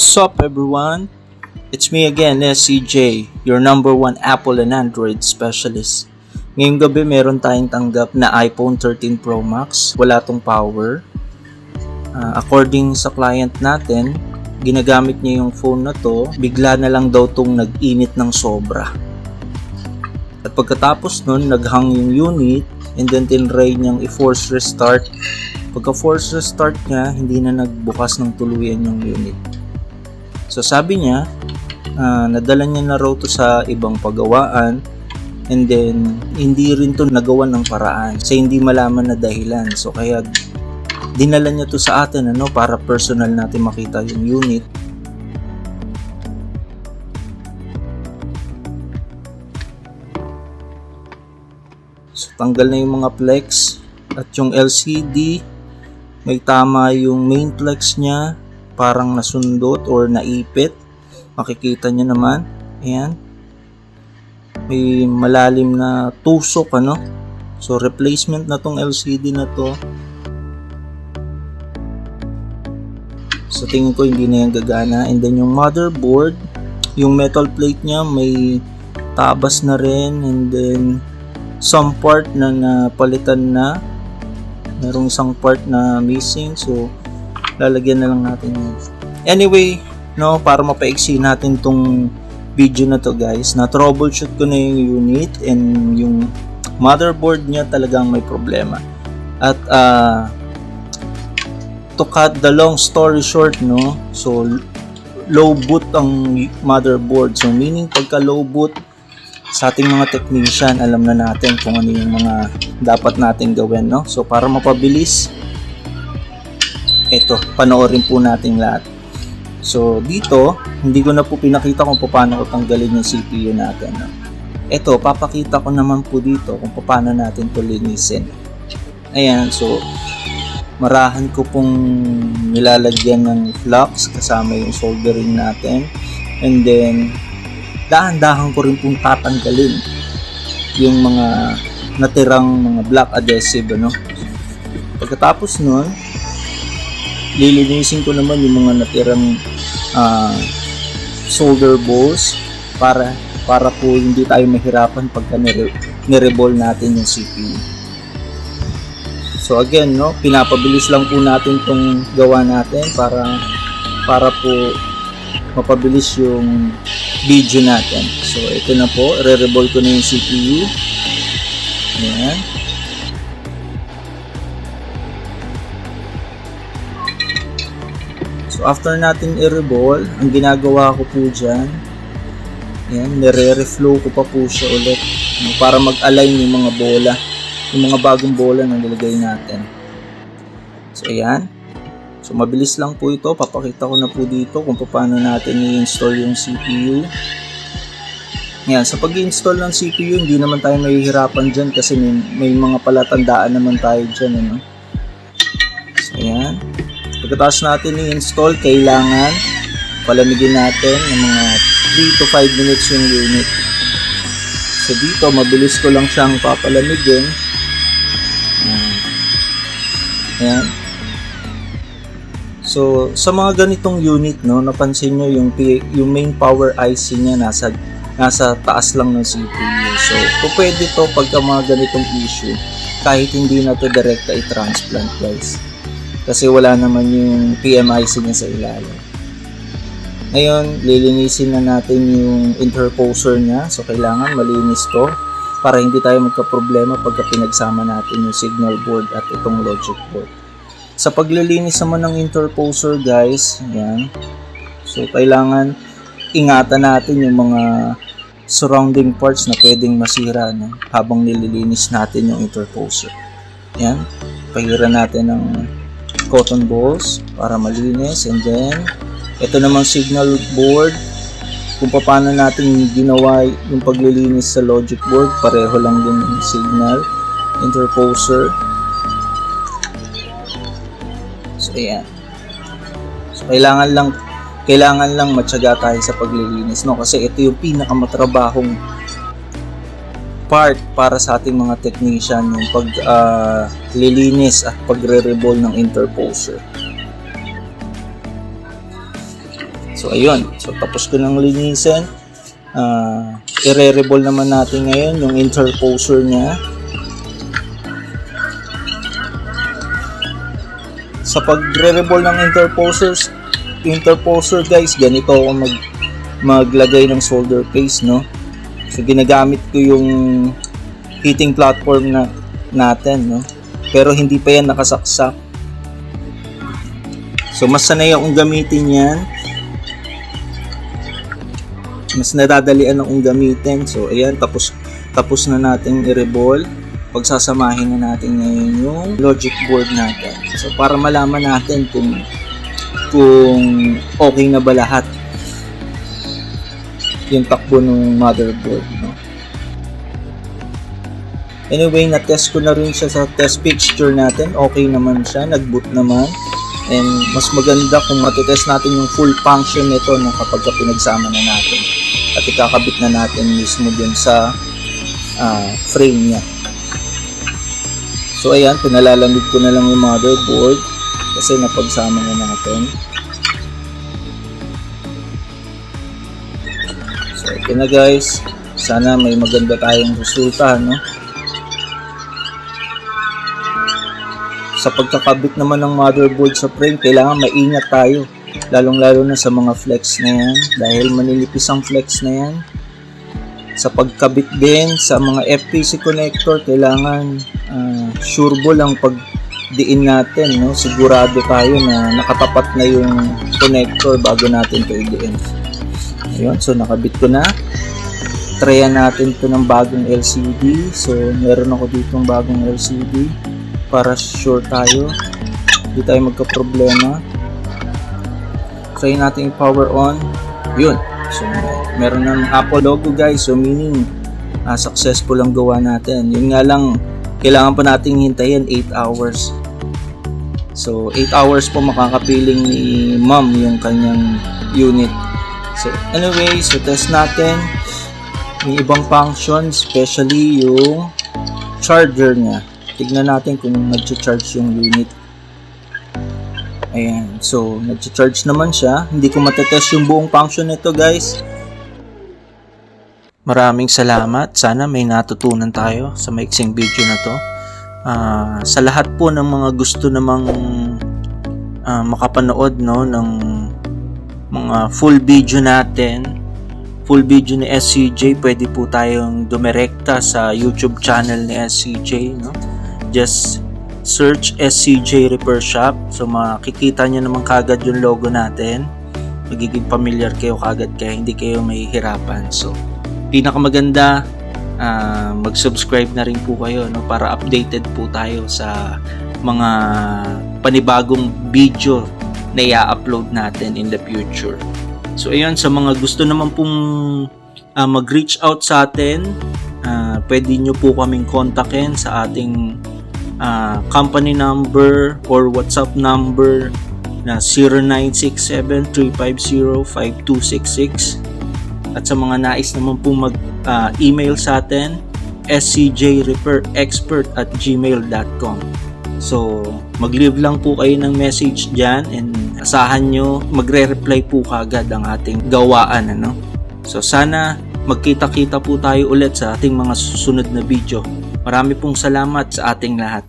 Sup everyone? It's me again, SCJ, your number one Apple and Android specialist. Ngayong gabi meron tayong tanggap na iPhone 13 Pro Max. Wala tong power. According sa client natin, ginagamit niya yung phone na to, bigla na lang daw tong nag-init ng sobra. At pagkatapos nun, naghang yung unit and then tinry niyang i-force restart. Pagka force restart niya, hindi na nagbukas ng tuluyan yung unit. So sabi niya, nadala niya na raw to sa ibang pagawaan and then hindi rin to nagawan ng paraan sa hindi malaman na dahilan. So kaya dinala niya to sa atin para personal natin makita yung unit. So tanggal na yung mga flex at yung LCD, may tama yung main flex niya, parang nasundot or naipit. Makikita nyo naman, ayan, may malalim na tusok so replacement na tong LCD na to. So tingin ko hindi na yan gagana. And then yung motherboard, yung metal plate niya may tabas na rin, and then some part na napalitan na, merong isang part na missing, so lalagyan na lang natin yun. Anyway, para mapaiksi natin tong video na to guys, na troubleshoot ko na yung unit and yung motherboard niya talagang may problema. At to cut the long story short, so low boot ang motherboard. So meaning pagka low boot, sa ating mga technician, alam na natin kung ano yung mga dapat natin gawin, So para mapabilis, ito, panoorin po natin lahat. So dito, hindi ko na po pinakita kung paano ko tanggalin yung CPU natin. Ito, papakita ko naman po dito kung paano natin ito linisin. Ayan, so marahan ko pong nilalagyan ng flux kasama yung soldering natin. And then, dahan-dahan ko rin pong tatanggalin yung mga natirang mga black adhesive. Pagkatapos nun, lilinisin ko naman yung mga natirang solder balls para po hindi tayo mahirapan pagka nire-ball natin yung CPU. So again, pinapabilis lang po natin tong gawa natin para po mapabilis yung video natin. So ito na po, re-reball ko na yung CPU. Ayan. So after natin i-reball, ang ginagawa ko po dyan, ayan, nire-reflow ko pa po siya ulit para mag-align yung mga bola, yung mga bagong bola na nilagay natin. So ayan. So mabilis lang po ito, papakita ko na po dito kung paano natin i-install yung CPU. Ayan, sa pag-i-install ng CPU, hindi naman tayo mahihirapan dyan kasi may mga palatandaan naman tayo dyan. So ayan. Pagkatapos natin i-install, kailangan palamigin natin ng mga 3 to 5 minutes yung unit. So dito, mabilis ko lang siyang papalamigin. Ayan. So sa mga ganitong unit, napansin nyo yung main power IC niya nasa taas lang ng CPU. So pwede to pagka mga ganitong issue, kahit hindi na to direkta i-transplant guys. Kasi wala naman yung PMIC niya sa ilalim. Ngayon, lilinisin na natin yung interposer niya. So, kailangan malinis to para hindi tayo magka-problema pagka pinagsama natin yung signal board at itong logic board. Sa paglilinis naman ng interposer guys, yan. So, kailangan ingatan natin yung mga surrounding parts na pwedeng masira habang nililinis natin yung interposer. Yan. Pahiran natin ng cotton balls para malinis, and then ito namang signal board, kung paano natin ginawa yung paglilinis sa logic board, pareho lang din yung signal interposer. So ayan, so kailangan lang matyaga tayo sa paglilinis, kasi ito yung pinakamatrabahong part para sa ating mga technician, yung paglilinis at pagre-reball ng interposer. So ayun, so tapos ko nang linisin. I-re-revolve naman natin ngayon yung interposer niya. Sa pag-re-revolve ng interposer guys, ganito ako maglagay ng solder paste, no? So ginagamit ko yung heating platform natin, no? Pero hindi pa yan nakasaksak. So mas sanay akong gamitin yan. Mas nadadalian akong gamitin. So ayan, tapos na natin i-revolve. Pagsasamahin na natin ngayon yung logic board natin. So para malaman natin kung okay na ba lahat yung takbo ng motherboard, no? Anyway, na-test ko na rin siya sa test fixture natin. Okay naman siya, nag-boot naman. And mas maganda kung matitest natin yung full function nito, no, kapag pinagsama na natin. At ikakabit na natin mismo dun sa frame niya. So ayan, pinalalamig ko na lang yung motherboard kasi napagsama na natin. So ito na guys, sana may maganda tayong resulta, no? Sa pagkakabit naman ng motherboard sa frame, kailangan maingat tayo. Lalong-lalo na sa mga flex na yan. Dahil maninipis ang flex na yan. Sa pagkabit din, sa mga FPC connector, kailangan sureball lang pagdiin natin, no? Sigurado tayo na nakatapat na yung connector bago natin ito idiin. Ayun, so nakabit ko na. Tryan natin ito ng bagong LCD. So, meron ako ditong bagong LCD. Para sure tayo, hindi tayo magka-problema. Try natin i-power on. Yun. So, meron ng Apple logo guys. So, meaning, successful ang gawa natin. Yun nga lang, kailangan pa nating hintayin 8 hours. So, 8 hours po makakapiling ni ma'am yung kanyang unit. So, anyway, so test natin yung ibang function, especially yung charger niya. Tignan natin kung nag-charge yung unit. Ayan. So, nag-charge naman siya. Hindi ko matetest yung buong function nito, guys. Maraming salamat. Sana may natutunan tayo sa maiksing video na to. Sa lahat po ng mga gusto namang makapanood, no, ng mga full video natin, full video ni SCJ, pwede po tayong dumirekta sa YouTube channel ni SCJ, no? Just search SCJ Repair Shop. So makikita nyo naman kagad yung logo natin. Magiging familiar kayo kagad kaya hindi kayo mahihirapan. So pinakamaganda, mag-subscribe na rin po kayo, no, para updated po tayo sa mga panibagong video na i-upload natin in the future. So ayun, sa mga gusto naman pong mag-reach out sa atin, pwede nyo po kaming kontakin sa ating company number or WhatsApp number na 0967-350-5266. At sa mga nais naman po mag-email sa atin, scjrepairexpert@gmail.com. So, mag-leave lang po kayo ng message dyan and asahan nyo, magre-reply po kagad ang ating gawaan, ano? So, sana magkita-kita po tayo ulit sa ating mga susunod na video. Marami pong salamat sa ating lahat.